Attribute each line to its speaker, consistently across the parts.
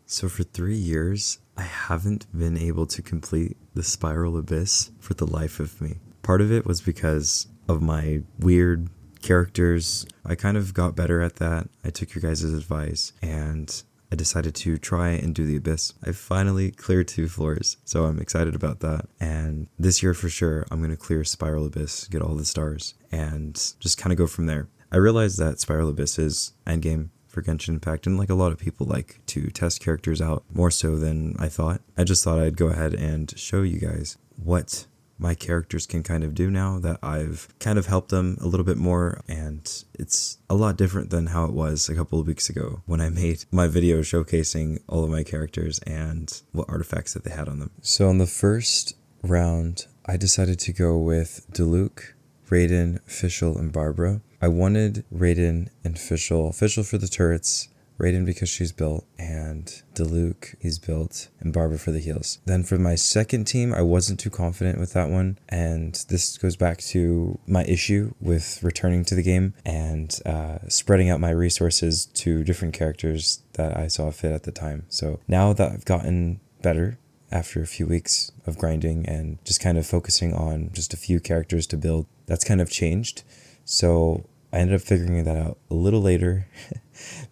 Speaker 1: So for 3 years, I haven't been able to complete the Spiral Abyss for the life of me. Part of it was because of my weird characters. I kind of got better at that. I took your guys' advice and I decided to try and do the Abyss. I finally cleared 2 floors, so I'm excited about that. And this year for sure, I'm going to clear Spiral Abyss, get all the stars, and just kind of go from there. I realized that Spiral Abyss is endgame for Genshin Impact, and like a lot of people like to test characters out more so than I thought. I just thought I'd go ahead and show you guys what my characters can kind of do now that I've kind of helped them a little bit more, and it's a lot different than how it was a couple of weeks ago when I made my video showcasing all of my characters and what artifacts that they had on them. So on the first round, I decided to go with Diluc, Raiden, Fischl, and Barbara. I wanted Raiden and Fischl for the turrets, Raiden because she's built, and Diluc, he's built, and Barbara for the heals. Then for my second team, I wasn't too confident with that one, and this goes back to my issue with returning to the game and spreading out my resources to different characters that I saw fit at the time. So now that I've gotten better after a few weeks of grinding and just kind of focusing on just a few characters to build, that's kind of changed. So I ended up figuring that out a little later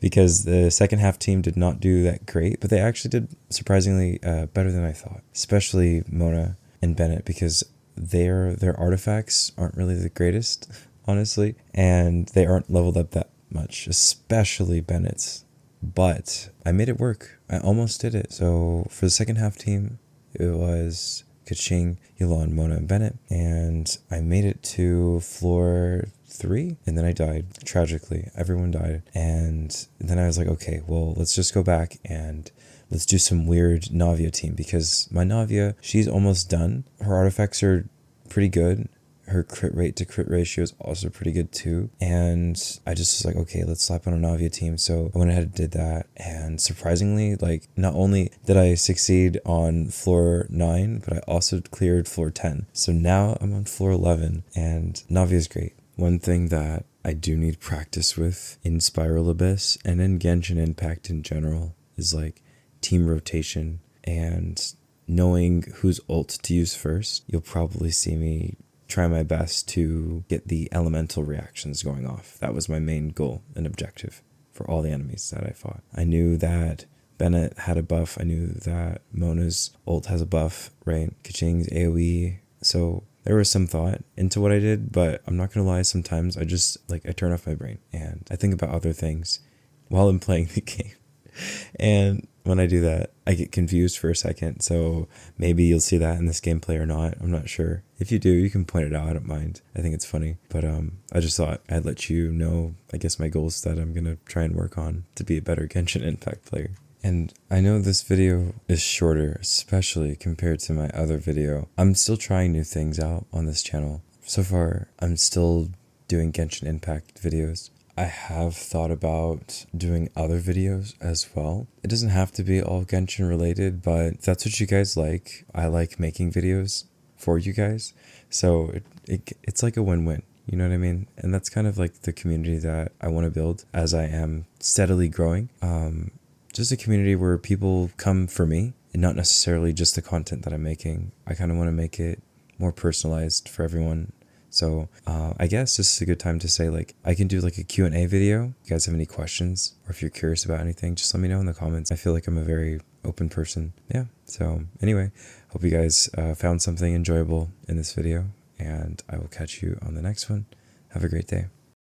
Speaker 1: because the second half team did not do that great, but they actually did surprisingly better than I thought, especially Mona and Bennett, because their artifacts aren't really the greatest, honestly, and they aren't leveled up that much, especially Bennett's. But I made it work. I almost did it. So for the second half team, it was Keqing, Yulon, Mona, and Bennett, and I made it to floor 3, and then I died tragically. Everyone died, and then I was like, okay, well, let's just go back and let's do some weird Navia team, because my Navia, she's almost done. Her artifacts are pretty good. Her crit rate to crit ratio is also pretty good too. And I just was like, okay, let's slap on a Navia team. So I went ahead and did that. And surprisingly, like, not only did I succeed on floor 9, but I also cleared floor 10. So now I'm on floor 11 and Navia is great. One thing that I do need practice with in Spiral Abyss and in Genshin Impact in general is like team rotation and knowing whose ult to use first. You'll probably see me try my best to get the elemental reactions going off. That was my main goal and objective for all the enemies that I fought. I knew that Bennett had a buff. I knew that Mona's ult has a buff, right? Keqing's AoE. So there was some thought into what I did, but I'm not gonna lie, sometimes I just, I turn off my brain and I think about other things while I'm playing the game. And when I do that, I get confused for a second. So maybe you'll see that in this gameplay or not. I'm not sure. If you do, you can point it out. I don't mind. I think it's funny. But I just thought I'd let you know, I guess, my goals that I'm going to try and work on to be a better Genshin Impact player. And I know this video is shorter, especially compared to my other video. I'm still trying new things out on this channel. So far, I'm still doing Genshin Impact videos. I have thought about doing other videos as well. It doesn't have to be all Genshin related, but if that's what you guys like, I like making videos for you guys. So it's like a win-win, you know what I mean? And that's kind of like the community that I want to build as I am steadily growing. Just a community where people come for me and not necessarily just the content that I'm making. I kind of want to make it more personalized for everyone. So I guess this is a good time to say, I can do a Q&A video. If you guys have any questions or if you're curious about anything, just let me know in the comments. I feel like I'm a very open person. Yeah. So anyway, hope you guys found something enjoyable in this video, and I will catch you on the next one. Have a great day.